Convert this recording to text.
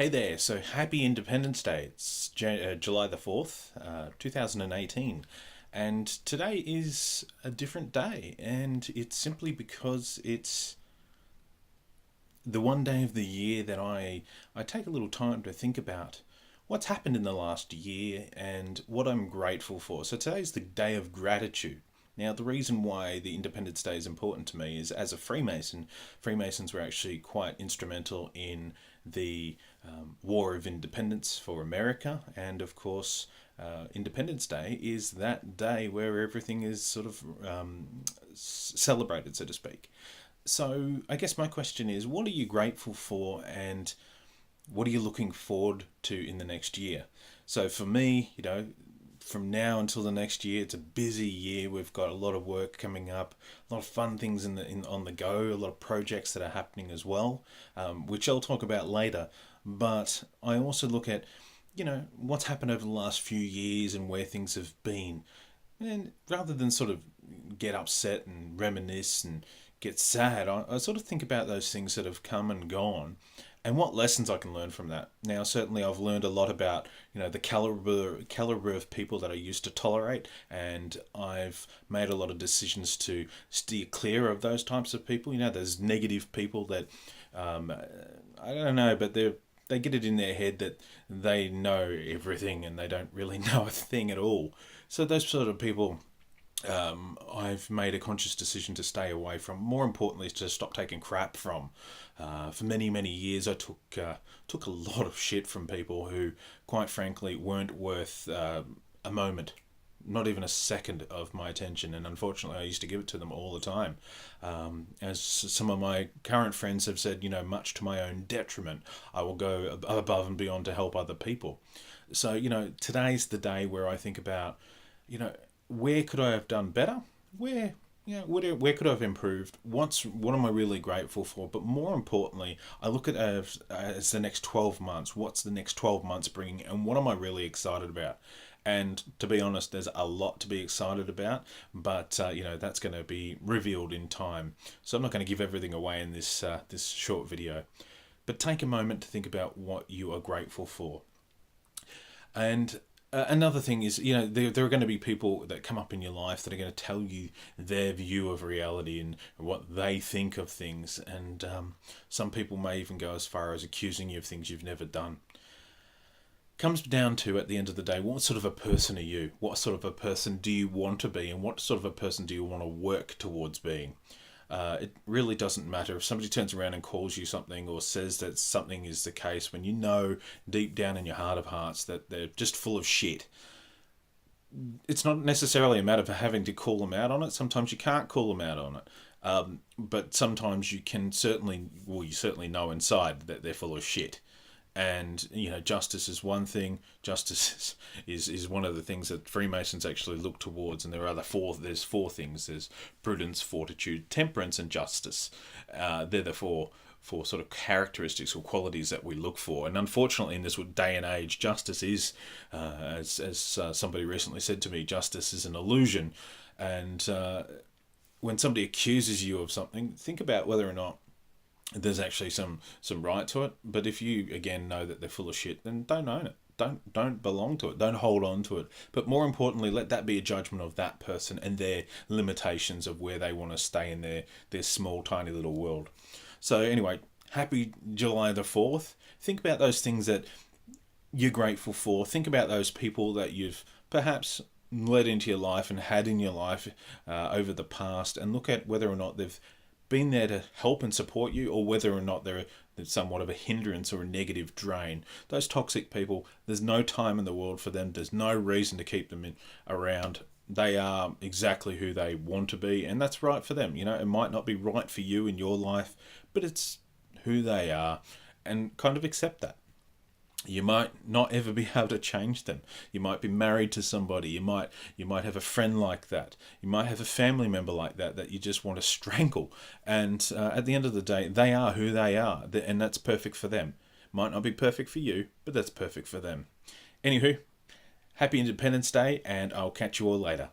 Hey there, so happy Independence Day. It's July the 4th, 2018. And today is a different day, and it's simply because it's the one day of the year that I take a little time to think about what's happened in the last year and what I'm grateful for. So today's the day of gratitude. Now, the reason why the Independence Day is important to me is as a Freemason, Freemasons were actually quite instrumental in the War of Independence for America. And of course, Independence Day is that day where everything is sort of celebrated, so to speak. So, I guess my question is, what are you grateful for and what are you looking forward to in the next year? So, for me, from now until the next year, it's a busy year. We've got a lot of work coming up, a lot of fun things on the go, a lot of projects that are happening as well, which I'll talk about later. But I also look at, what's happened over the last few years and where things have been. And rather than sort of get upset and reminisce and get sad, I sort of think about those things that have come and gone and what lessons I can learn from that. Now, certainly I've learned a lot about, the caliber of people that I used to tolerate, and I've made a lot of decisions to steer clear of those types of people. There's negative people that, I don't know, but they get it in their head that they know everything and they don't really know a thing at all. So those sort of people I've made a conscious decision to stay away from. More importantly, to stop taking crap from. For many, many years, I took a lot of shit from people who, quite frankly, weren't worth a moment, not even a second of my attention. And unfortunately, I used to give it to them all the time. As some of my current friends have said, much to my own detriment, I will go above and beyond to help other people. So, today's the day where I think about, where could I have done better? Where could I have improved? What am I really grateful for? But more importantly, I look at it as the next 12 months. What's the next 12 months bringing, and what am I really excited about? And to be honest, there's a lot to be excited about, but that's going to be revealed in time. So I'm not going to give everything away in this short video. But take a moment to think about what you are grateful for. And another thing is, there are going to be people that come up in your life that are going to tell you their view of reality and what they think of things. And some people may even go as far as accusing you of things you've never done. Comes down to, at the end of the day, what sort of a person are you? What sort of a person do you want to be? And what sort of a person do you want to work towards being? It really doesn't matter if somebody turns around and calls you something or says that something is the case when you know deep down in your heart of hearts that they're just full of shit. It's not necessarily a matter of having to call them out on it. Sometimes you can't call them out on it. But sometimes you can you certainly know inside that they're full of shit. And justice is one thing. Justice is one of the things that Freemasons actually look towards, and there's four things. There's prudence, fortitude, temperance, and justice. They're the four sort of characteristics or qualities that we look for. And unfortunately, in this day and age, justice is, as somebody recently said to me, justice is an illusion. And when somebody accuses you of something, think about whether or not there's actually some right to it. But if you again know that they're full of shit, then don't own it. Don't belong to it. Don't hold on to it. But more importantly, let that be a judgment of that person and their limitations of where they want to stay in their small, tiny little world. So anyway, happy July the 4th. Think about those things that you're grateful for. Think about those people that you've perhaps led into your life and had in your life over the past, and look at whether or not they've been there to help and support you, or whether or not they're somewhat of a hindrance or a negative drain. Those toxic people, there's no time in the world for them. There's no reason to keep them around. They are exactly who they want to be, and that's right for them. It might not be right for you in your life, but it's who they are, and kind of accept that. You might not ever be able to change them. You might be married to somebody. You might have a friend like that. You might have a family member like that you just want to strangle. And at the end of the day, they are who they are, and that's perfect for them. Might not be perfect for you, but that's perfect for them. Anywho, happy Independence Day, and I'll catch you all later.